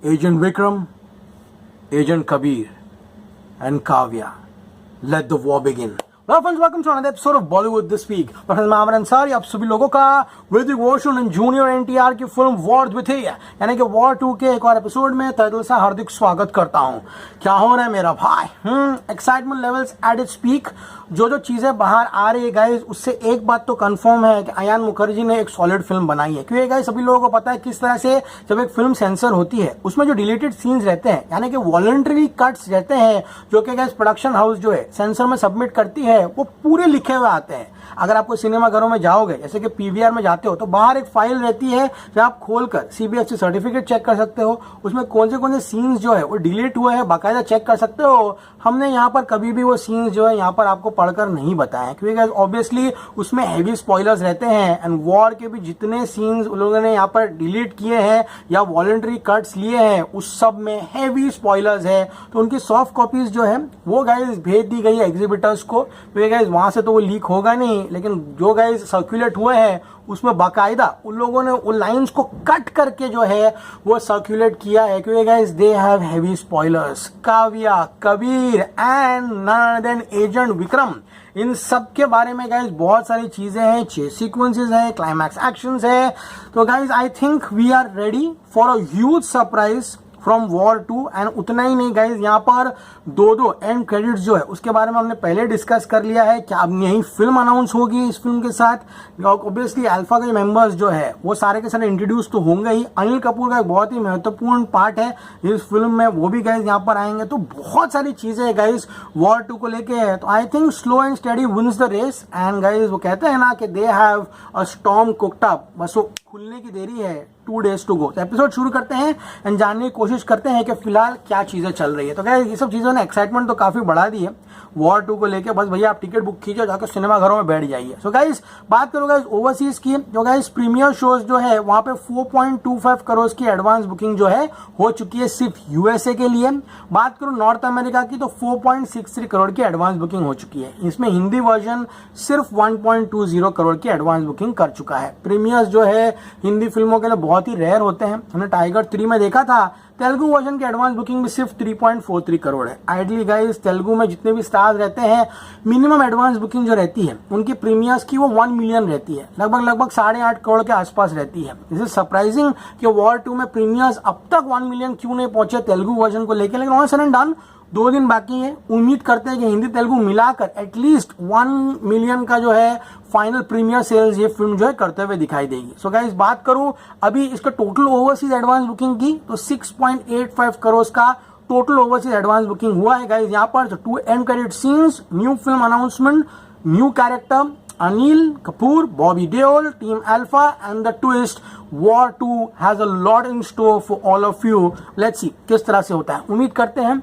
Agent Vikram, Agent Kabir, and Kavya. Let the war begin. Well friends, welcome to another episode of Bollywood This Week. मैं आमिर अंसारी आप सभी लोगों का Hrithik Roshan and junior NTR की film war द्वितीय यानी कि वॉर 2 के एक और एपिसोड में तहे दिल से हार्दिक स्वागत करता हूं। क्या हो रहा है मेरा भाई? Excitement levels at its peak. जो चीजें बाहर आ रही है गाइज, उससे एक बात तो कंफर्म है कि अयान मुखर्जी ने एक सॉलिड फिल्म बनाई है। क्योंकि गाइज सभी लोगों को पता है किस तरह से जब एक फिल्म सेंसर होती है उसमें जो डिलीटेड सीन्स रहते हैं यानी कि वॉलंटरी कट्स रहते हैं जो कि गाइज प्रोडक्शन हाउस जो है सेंसर में सबमिट करती है वो पूरे लिखे हुए आते हैं। अगर आपको सिनेमा घरों में जाओगे जैसे कि पीवीआर में जाते हो तो बाहर एक फाइल रहती है जो आप खोलकर सीबीएफसी सर्टिफिकेट चेक कर सकते हो। उसमें कौन से सीन्स जो है वो डिलीट हुए हैं बाकायदा चेक कर सकते हो। हमने यहाँ पर कभी भी वो सीन्स जो है यहाँ पर आपको पढ़कर नहीं बताए क्योंकि ऑब्वियसली उसमें हैवी स्पॉयलर्स रहते हैं। एंड वॉर के भी जितने सीन्स उन लोगों ने यहाँ पर डिलीट किए हैं या वॉलंटरी कट्स लिए हैं उस सब में हैवी स्पॉयलर्स है। तो उनकी सॉफ्ट कॉपीज जो है वो गाइज भेज दी गई है एग्जिबिटर्स को। तो गाइज वहां से तो वो लीक होगा नहीं, लेकिन जो गाइज सर्कुलेट हुए हैं उसमें बाकायदा उन लोगों ने उन लाइंस को कट करके जो है वो सर्कुलेट किया है क्योंकि guys they have heavy spoilers. Kavya, Kabir and none then agent Vikram, इन सब के बारे में गाइज बहुत सारी चीजें हैं, चेस सीक्वेंसेस है, क्लाइमैक्स एक्शंस है। तो guys I think we are ready for a huge surprise from War 2। And उतना ही नहीं गाइज, यहाँ पर दो एंड क्रेडिट्स जो है उसके बारे में हमने पहले डिस्कस कर लिया है कि अब नई फिल्म अनाउंस होगी इस फिल्म के साथ। ऑब्वियसली अल्फा के मेंबर्स जो है वो सारे के सारे इंट्रोड्यूस तो होंगे ही। अनिल कपूर का एक बहुत ही महत्वपूर्ण पार्ट है इस फिल्म में, वो भी गाइज यहाँ पर आएंगे। तो बहुत सारी चीजें है गाइज वॉर 2 को लेके है। तो I think slow and study wins the race. And guys वो कहते हैं ना कि they have a storm cooked up, बस वो खुलने की देरी है, 2 days टू गो। तो एपिसोड शुरू करते हैं एंड जानने की कोशिश करते हैं कि फिलहाल क्या चीजें चल रही है। तो क्या ये सब चीजों ने एक्साइटमेंट तो काफी बढ़ा दी है वॉर 2 को लेके। बस भैया आप टिकट बुक कीजिए, जाकर सिनेमा घरों में बैठ जाइए। सो गाइस बात करो गाइस ओवरसीज की, जो गाइस प्रीमियर शोज जो है वहां पे 4.25 करोड़ की एडवांस बुकिंग जो है हो चुकी है सिर्फ यूएसए के लिए। बात करो नॉर्थ अमेरिका की तो 4.63 करोड़ की एडवांस बुकिंग हो चुकी है। इसमें हिंदी वर्जन सिर्फ 1.20 करोड़ की एडवांस बुकिंग कर चुका है। प्रीमियर्स जो है हिंदी फिल्मों के लिए बहुत ही रेयर होते हैं। हमने टाइगर 3 में देखा था, तेलुगु वर्जन की एडवांस बुकिंग भी सिर्फ 3.43 करोड़ है। आइडली गाइस तेलुगु में जितने भी स्टार्स रहते हैं मिनिमम एडवांस बुकिंग जो रहती है उनकी प्रीमियर्स की वो 1 मिलियन रहती है, लगभग 8.5 करोड़ के आसपास रहती है। दिस इज सरप्राइजिंग कि वॉर 2 में प्रीमियर्स अब तक 1 मिलियन क्यों नहीं पहुंचे तेलुगु वर्जन को लेकर। लेकिन ऑन सडन डन 2 दिन बाकी है, उम्मीद करते हैं कि हिंदी तेलुगु मिलाकर एटलीस्ट 1 मिलियन का जो है फाइनल प्रीमियर सेल्स ये फिल्म जो है करते हुए दिखाई देगी। सो गाइस बात करूं अभी इसका टोटल ओवरसीज एडवांस बुकिंग की तो 6.85 करोड़ का टोटल ओवरसीज एडवांस बुकिंग हुआ है गाइस। यहाँ पर 2 and credit scenes, new film announcement, new character Anil Kapoor, Bobby Deol, team alpha and the twist war 2 has a lot in store for all of you. Let's see किस तरह से होता है। उम्मीद करते हैं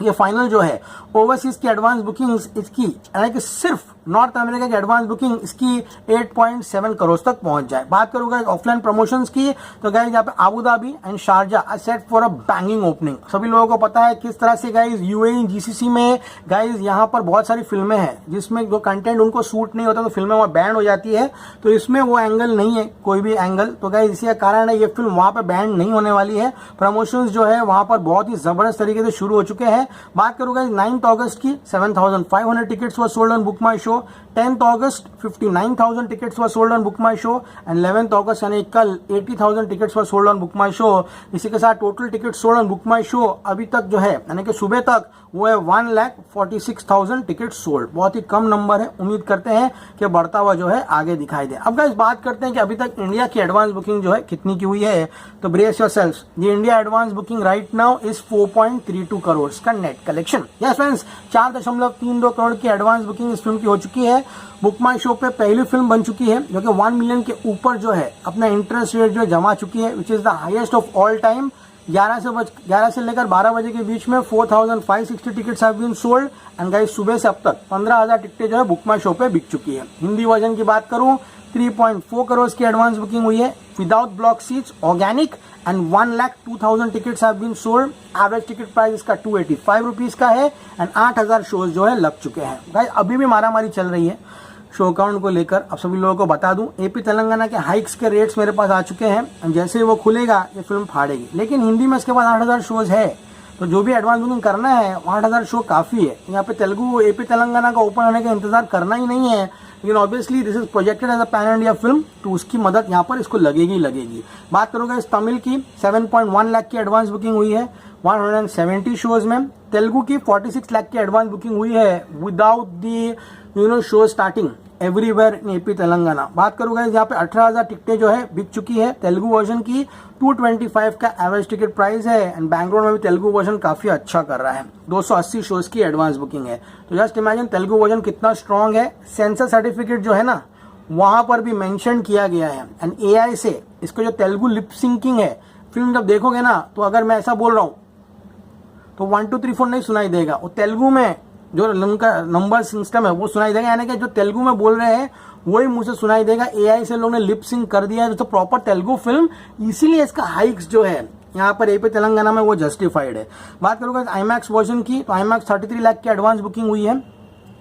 ये फाइनल जो है ओवरसीज की एडवांस बुकिंग इसकी यानी कि सिर्फ नॉर्थ अमेरिका की एडवांस बुकिंग इसकी 8.7 करोड़ तक पहुंच जाए। बात करूंगा ऑफलाइन प्रमोशंस की तो गाइज यहाँ पे Abu Dhabi and Sharjah are set for a banging opening. सभी लोगों को पता है किस तरह से गाइज यूएई जीसीसी में गाइज यहाँ पर बहुत सारी फिल्में हैं जिसमें जो कंटेंट उनको सूट नहीं होता तो फिल्में वहाँ बैंड हो जाती है। तो इसमें वो एंगल नहीं है कोई भी एंगल। तो गाइज इसी का कारण है ये फिल्म वहां पर बैंड नहीं होने वाली है। प्रमोशंस जो है वहां पर बहुत ही जबरदस्त तरीके से शुरू हो चुके हैं। बात करूंगा 9 अगस्त की 7,500 tickets were sold on book my show. 10th August 59,000 tickets were sold on book my show and 11th अगस्त यानी कल 80,000 tickets were sold on book my show. इसी के साथ total ticket sold on book my show अभी तक जो है यानी कि सुबह तक वो है 1,46,000 टिकट सोल्ड। बहुत ही कम नंबर है, उम्मीद करते हैं कि बढ़ता हुआ जो है आगे दिखाई दे। अब गाइस बात करते हैं कि अभी तक इंडिया की एडवांस बुकिंग जो है कितनी की हुई है। तो brace yourselves, the India advance booking right now is 4.32 crore का net collection. Yes friends, 4.32 crore की एडवांस बुकिंग इस फिल्म की हो चुकी है। बुक माई शो पे पहली फिल्म बन चुकी है जो कि 1 मिलियन के ऊपर जो है अपना इंटरेस्ट रेट जो जमा चुकी है, which is the highest of all time. 11 से लेकर 12 बजे के बीच में 4,560 tickets have been sold and guys सुबह से अब तक 15,000 टिकटें जो है बुक माई शो पे बिक चुकी है। हिंदी वर्जन की बात करूं 3.4 करोड़ की एडवांस बुकिंग हुई है without block seats organic and 1,02,000 tickets have been sold. Average ticket price इसका 285 रुपीज का है एंड 8,000 शोज जो है लग चुके हैं। गाइस अभी भी मारामारी चल रही है। शो काउंट को लेकर अब सभी लोगों को बता दूं, एपी तेलंगाना के हाइक्स के रेट्स मेरे पास आ चुके हैं। जैसे ही वो खुलेगा ये फिल्म फाड़ेगी, लेकिन हिंदी में इसके बाद 8,000 शोज है, तो जो भी एडवांस बुकिंग करना है 8,000 शो काफ़ी है। यहाँ पे तेलुगु एपी तेलंगाना का ओपन होने का इंतजार करना ही नहीं है, लेकिन obviously this is projected as a pan India film, तो उसकी मदद यहाँ पर इसको लगेगी। बात करोगे इस तमिल की 7.1 लाख की एडवांस बुकिंग हुई है 170 शोज में। तेलुगु की 46 लाख की एडवांस बुकिंग हुई है without the show starting everywhere in AP Telangana. बात करूंगा यहाँ पे 18,000 टिकटें जो है बिक चुकी है। तेलुगु वर्जन की 225 का एवरेज टिकट प्राइस है एंड बैंगलोर में भी तेलुगु वर्जन काफी अच्छा कर रहा है। 280 शोज की एडवांस बुकिंग है, तो जस्ट इमेजिन तेलुगु वर्जन कितना स्ट्रांग है। सेंसर सर्टिफिकेट जो है ना वहां पर भी मेंशन किया गया है एंड एआई से इसको जो तेलुगु लिप सिंकिंग है, फिल्म जब देखोगे ना तो अगर मैं ऐसा बोल रहा हूँ तो 1 2 3 4 नहीं सुनाई देगा, वो तेलुगु में जो उनका नंबर सिस्टम है वो सुनाई देगा, यानी कि जो तेलुगु में बोल रहे हैं वही मुझे सुनाई देगा। एआई से लोगों ने लिप सिंक कर दिया है तो प्रॉपर तेलुगु फिल्म, इसीलिए इसका हाइक्स जो है यहाँ पर एपी तेलंगाना में वो जस्टिफाइड है। बात करूंगा आईमैक्स वर्जन की, तो आईमैक्स 33 लाख की एडवांस बुकिंग हुई है।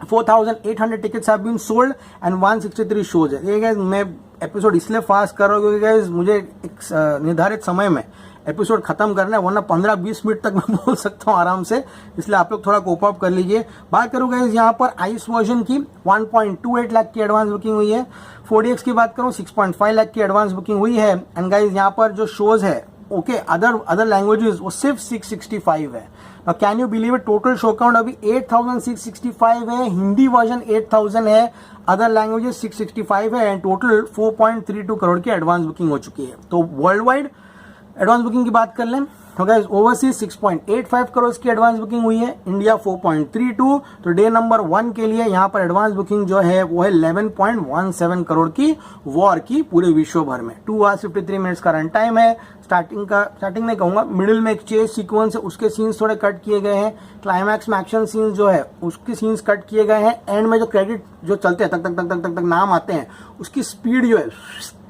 4,800 tickets have been sold and 163 shows है। ये गाइस मैं एपिसोड इसलिए फास्ट कर रहा हूँ क्योंकि गाइस मुझे एक निर्धारित समय में एपिसोड खत्म करना है, वरना 15-20 मिनट तक मैं बोल सकता हूँ आराम से, इसलिए आप लोग थोड़ा कोप अप कर लीजिए। बात करूँ गाइस यहाँ पर आइस वर्जन की 1.28 लाख की एडवांस बुकिंग हुई है। 4DX की बात करूँ 6.5 लाख की एडवांस बुकिंग हुई है एंड गाइस यहाँ पर जो शोज है ओके अदर लैंग्वेजेस वो सिर्फ 665 है। Can you believe it, total show count अभी 8,665 है, हिंदी वर्जन 8,000 है, अदर लैंग्वेजेस 665 है एंड टोटल 4.32 करोड़ की एडवांस बुकिंग हो चुकी है। तो वर्ल्ड वाइड एडवांस बुकिंग की बात कर लें तो गाइस ओवरसीज 6.85 करोड़ की एडवांस बुकिंग हुई है, इंडिया 4.32। तो डे नंबर 1 के लिए यहाँ पर एडवांस बुकिंग जो है वो है 11.17 करोड़ की वॉर की पूरे विश्व भर में। 2 hours 53 मिनट्स का रन टाइम है। स्टार्टिंग नहीं कहूंगा, मिडिल में एक चेस सीक्वेंस है उसके सीन्स थोड़े कट किए गए हैं। क्लाइमैक्स में एक्शन सीन्स जो है उसके सीन्स कट किए गए हैं। एंड में जो क्रेडिट जो चलते हैं तक तक तक तक तक तक नाम आते हैं उसकी स्पीड जो है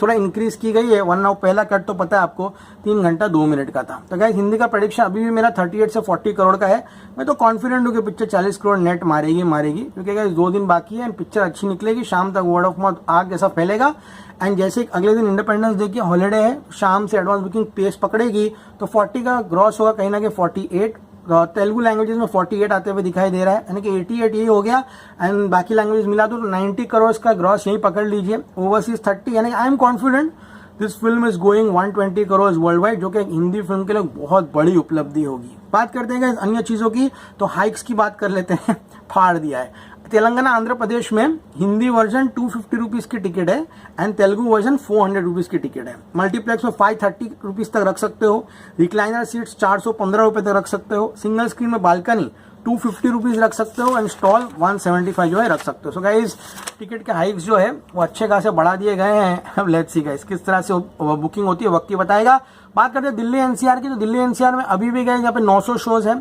थोड़ा इंक्रीज की गई है, वरना पहला कट तो पता है आपको 3 घंटा 2 मिनट का था। तो गाइस हिंदी का प्रेडिक्शन अभी भी मेरा 38 से 40 करोड़ का है। मैं तो कॉन्फिडेंट हूँ कि पिक्चर 40 करोड़ नेट मारेगी क्योंकि गाइस 2 दिन बाकी है, पिक्चर अच्छी निकलेगी, शाम तक वर्ड ऑफ माउथ आग जैसा फैलेगा। एंड जैसे अगले दिन इंडिपेंडेंस डे की हॉलीडे है, शाम से एडवांस बुकिंग पेस पकड़ेगी तो 40 का ग्रॉस होगा कहीं ना कहीं 48। तेलुगु लैंग्वेजेस में 48 आते हुए दिखाई दे रहा है, यानी कि 88 यही हो गया एंड बाकी लैंग्वेज मिला दो तो 90 करोड़ का ग्रॉस यही पकड़ लीजिए। ओवरसीज 30, यानी I am confident this film is going 120 crore world wide, जो कि हिंदी फिल्म के लिए बहुत बड़ी उपलब्धि होगी। बात करते हैं अन्य चीजों की, तो हाइक्स की बात कर लेते हैं। फाड़ दिया है तेलंगाना आंध्र प्रदेश में, हिंदी वर्जन 250 रुपीज की टिकट है एंड तेलुगु वर्जन 400 रुपीज की टिकट है। मल्टीप्लेक्स में 530 रुपीज तक रख सकते हो, रिक्लाइनर सीट्स 415 रुपए तक रख सकते हो, सिंगल स्क्रीन में बालकनी 250 रुपीज रख सकते हो एंड स्टॉल 175 जो है रख सकते हो। सो गाइस टिकट के हाइक्स जो है वो अच्छे खासे बढ़ा दिए गए हैं। अब लेट्स सी गाइस किस तरह से बुकिंग होती है वक्त ही बताएगा। बात करते हैं दिल्ली एनसीआर की, तो दिल्ली एनसीआर में अभी भी गए यहाँ पे 900 शोज है।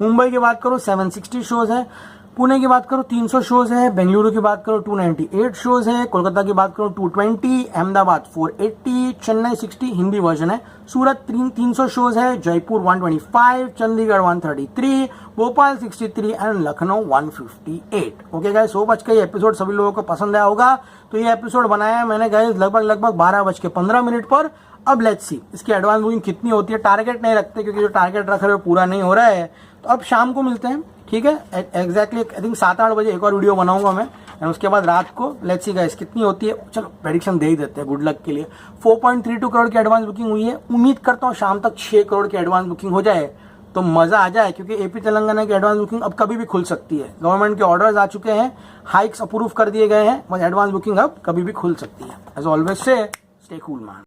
मुंबई की बात करो 760 शोज है, पुणे की बात करो 300 शोज है, बेंगलुरु की बात करो 298 शोज है, कोलकाता की बात करो 220, अहमदाबाद 480, चेन्नई 60 हिंदी वर्जन है, सूरत 300 शोज है, Jaipur 125, Chandigarh 133, Bhopal 63 and Lucknow 158। Okay guys, hope आज का ये एपिसोड सभी लोगों को पसंद आया होगा। तो ये एपिसोड बनाया मैंने गाइस लगभग 12:15 पर। अब लेट्स सी इसकी एडवांस बुकिंग कितनी होती है। टारगेट नहीं रखते क्योंकि जो टारगेट रख रहे हो पूरा नहीं हो रहा है, तो अब शाम को मिलते हैं, ठीक है, एग्जैक्टली आई थिंक 7-8 बजे एक और वीडियो बनाऊंगा मैं एंड उसके बाद रात को लेट्स सी गाइस कितनी होती है। चलो प्रेडिक्शन दे ही देते हैं गुड लक के लिए। 4.32 करोड़ की एडवांस बुकिंग हुई है, उम्मीद करता हूँ शाम तक 6 करोड़ की एडवांस बुकिंग हो जाए तो मजा आ जाए, क्योंकि एपी तेलंगाना की एडवांस बुकिंग अब कभी भी खुल सकती है। गवर्नमेंट के ऑर्डर्स आ चुके हैं, हाइक्स अप्रूव कर दिए गए हैं, बस एडवांस बुकिंग अब कभी भी खुल सकती है। As always say stay cool man.